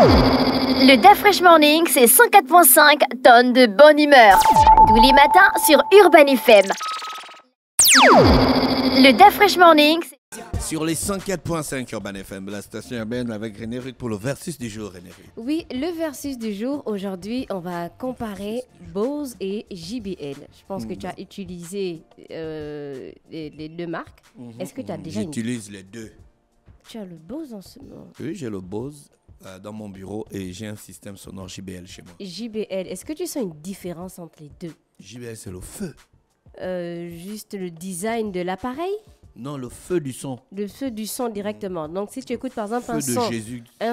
Le DAF Fresh Morning, c'est 104.5 tonnes de bonne humeur. Tous les matins sur Urban FM. Le DAF Fresh Morning, sur les 104.5 Urban FM, la station urbaine avec René Ruth pour le versus du jour, René Ruth. Oui, le versus du jour, aujourd'hui, on va comparer Bose et JBL. Je pense que tu as utilisé les deux marques. Est-ce que tu as déjà J'utilise les deux. Tu as le Bose en ce moment? Oui, j'ai le Bose dans mon bureau et j'ai un système sonore JBL chez moi. JBL, est-ce que tu sens une différence entre les deux? JBL, c'est le feu. Juste le design de l'appareil? Non, le feu du son. Le feu du son directement. Donc, si tu écoutes par exemple un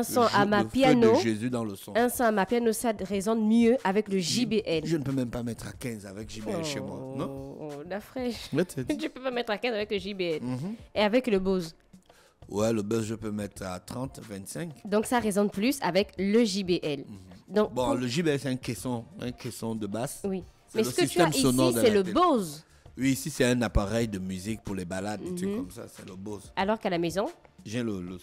son à ma piano, feu de Jésus dans le son. Un son à ma piano, ça résonne mieux avec le JBL. Je ne peux même pas mettre à 15 avec JBL chez moi, non? La fraîche. Tu peux pas mettre à 15 avec le JBL. Et avec le Bose? Ouais, le Bose, je peux mettre à 30, 25. Donc, ça résonne plus avec le JBL. Donc, bon, le JBL, c'est un caisson de basse. Oui. Mais ce que tu as ici, c'est le Bose. Oui, ici, c'est un appareil de musique pour les balades, des trucs comme ça, c'est le Bose. Alors qu'à la maison? J'ai le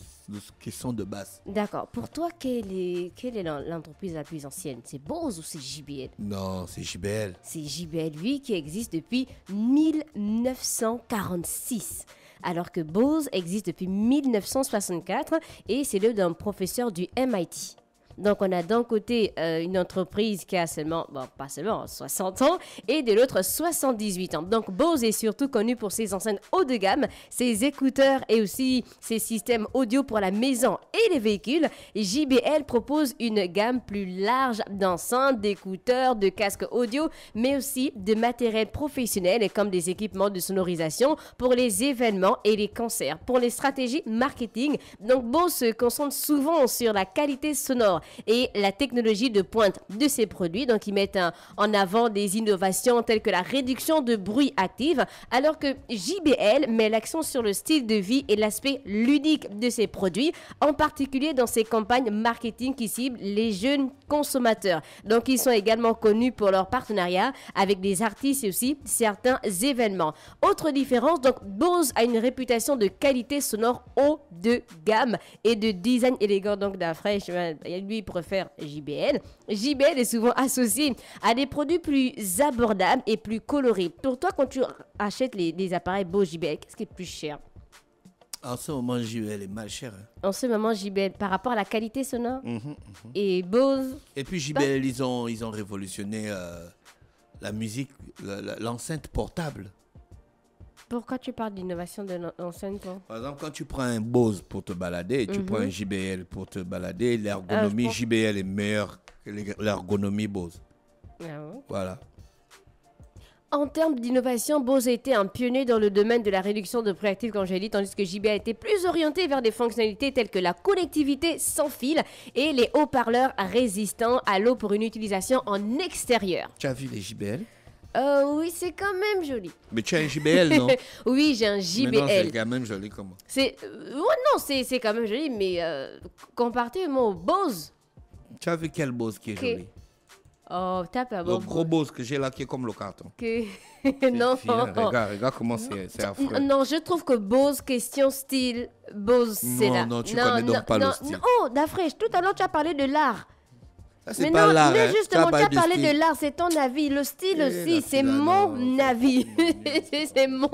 caisson de basse. D'accord. Pour toi, quelle est l'entreprise la plus ancienne? C'est Bose ou c'est JBL? Non, c'est JBL. C'est JBL, lui, qui existe depuis 1946. Alors que Bose existe depuis 1964 et c'est l'œuvre d'un professeur du MIT. Donc, on a d'un côté une entreprise qui a seulement, pas seulement, 60 ans et de l'autre 78 ans. Donc, Bose est surtout connu pour ses enceintes haut de gamme, ses écouteurs et aussi ses systèmes audio pour la maison et les véhicules. JBL propose une gamme plus large d'enceintes, d'écouteurs, de casques audio, mais aussi de matériel professionnel comme des équipements de sonorisation pour les événements et les concerts. Pour les stratégies marketing, donc Bose se concentre souvent sur la qualité sonore et la technologie de pointe de ses produits. Donc, ils mettent en avant des innovations telles que la réduction de bruit actif, alors que JBL met l'accent sur le style de vie et l'aspect ludique de ses produits, en particulier dans ses campagnes marketing qui ciblent les jeunes consommateurs. Donc, ils sont également connus pour leur partenariat avec des artistes et aussi certains événements. Autre différence, donc, Bose a une réputation de qualité sonore haut de gamme et de design élégant. Donc, d'après, lui, il préfère JBL. JBL est souvent associé à des produits plus abordables et plus colorés. Pour toi, quand tu achètes les appareils Bose JBL, qu'est-ce qui est plus cher? En ce moment, JBL est mal cher. En ce moment, JBL, par rapport à la qualité sonore et Bose. Et puis JBL, ils ont révolutionné la musique, l'enceinte portable. Pourquoi tu parles d'innovation de l'enceinte? Par exemple, quand tu prends un Bose pour te balader et tu prends un JBL pour te balader, l'ergonomie JBL est meilleure que l'ergonomie Bose. Ah ouais. Voilà. En termes d'innovation, Bose a été un pionnier dans le domaine de la réduction de bruit actif, comme j'ai dit, tandis que JBL a été plus orienté vers des fonctionnalités telles que la connectivité sans fil et les haut-parleurs résistants à l'eau pour une utilisation en extérieur. Tu as vu les JBL? Oui, c'est quand même joli. Mais tu as un JBL, non? Oui, j'ai un JBL. Mais non, c'est quand même joli comment? Non, c'est quand même joli, mais comparativement au Bose. Tu as vu quel Bose qui est joli? Oh, tape à le gros Bose que j'ai là qui est comme le carton. Non. Regarde comment c'est affreux. Non, je trouve que Bose, question style, Bose, c'est là. Non, tu connais donc pas le style. Oh, Dafresh, tout à l'heure, tu as parlé de l'art. C'est pas l'art, mais justement, tu as parlé de l'art, c'est ton avis. Le style aussi, c'est mon avis. C'est mon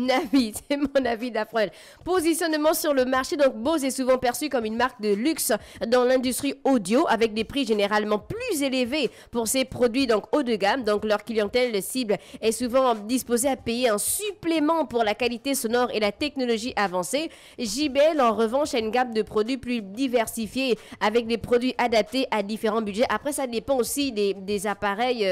avis. C'est mon avis d'Afrel. Positionnement sur le marché. Donc, Bose est souvent perçu comme une marque de luxe dans l'industrie audio avec des prix généralement plus élevés pour ses produits donc haut de gamme. Donc, leur clientèle cible est souvent disposée à payer un supplément pour la qualité sonore et la technologie avancée. JBL, en revanche, a une gamme de produits plus diversifiée avec des produits adaptés à différents budget. Après, ça dépend aussi des appareils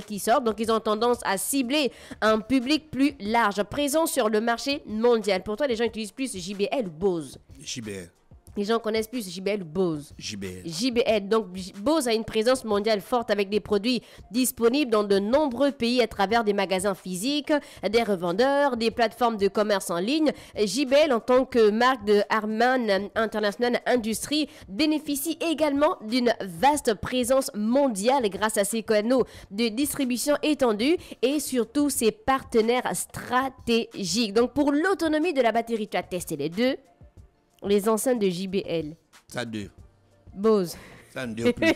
qui sortent. Donc, ils ont tendance à cibler un public plus large, présent sur le marché mondial. Pour toi, les gens utilisent plus JBL ou Bose? JBL. Les gens connaissent plus JBL ou Bose? JBL. Donc, Bose a une présence mondiale forte avec des produits disponibles dans de nombreux pays à travers des magasins physiques, des revendeurs, des plateformes de commerce en ligne. JBL, en tant que marque de Harman International Industries, bénéficie également d'une vaste présence mondiale grâce à ses canaux de distribution étendus et surtout ses partenaires stratégiques. Donc, pour l'autonomie de la batterie, tu as testé les deux. Les enceintes de JBL. Ça dure. Bose. Ça ne dure plus.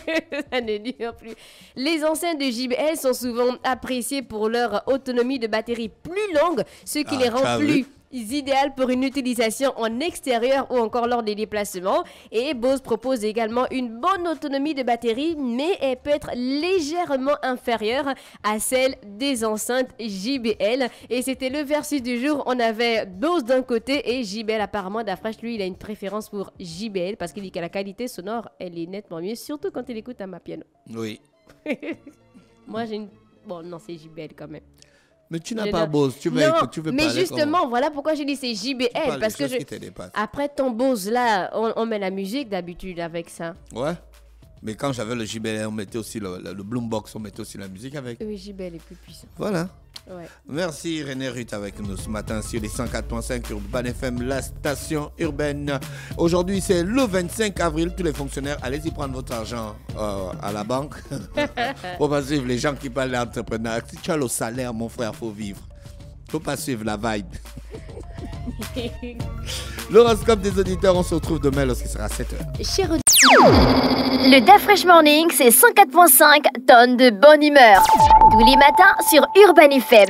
Ça ne dure plus. Les enceintes de JBL sont souvent appréciées pour leur autonomie de batterie plus longue, ce qui les rend plus idéales pour une utilisation en extérieur ou encore lors des déplacements. Et Bose propose également une bonne autonomie de batterie, mais elle peut être légèrement inférieure à celle des enceintes JBL. Et c'était le versus du jour. On avait Bose d'un côté et JBL. Apparemment, Dafresh, lui, il a une préférence pour JBL parce qu'il dit que la qualité sonore, elle est nettement mieux, surtout quand il écoute à ma piano. Oui. Moi, j'ai une... Bon, non, c'est JBL quand même. Mais tu n'as pas Bose, tu veux mais justement, voilà pourquoi j'ai dit c'est JBL. Parce que après ton Bose là, on met la musique d'habitude avec ça. Ouais. Mais quand j'avais le JBL, on mettait aussi le Boombox, on mettait aussi la musique avec. Oui, JBL est plus puissant. Voilà. Ouais. Merci René Ruth avec nous ce matin sur les 104.5 Urban FM, la station urbaine. Aujourd'hui, c'est le 25 avril. Tous les fonctionnaires, allez-y prendre votre argent à la banque. Faut pas suivre les gens qui parlent d'entrepreneuriat. Si tu as le salaire, mon frère, faut vivre. Faut pas suivre la vibe. L'horoscope des auditeurs, on se retrouve demain lorsqu'il sera 7h. Le Dafresh Morning, c'est 104.5 tonnes de bonne humeur. Tous les matins sur Urban FM.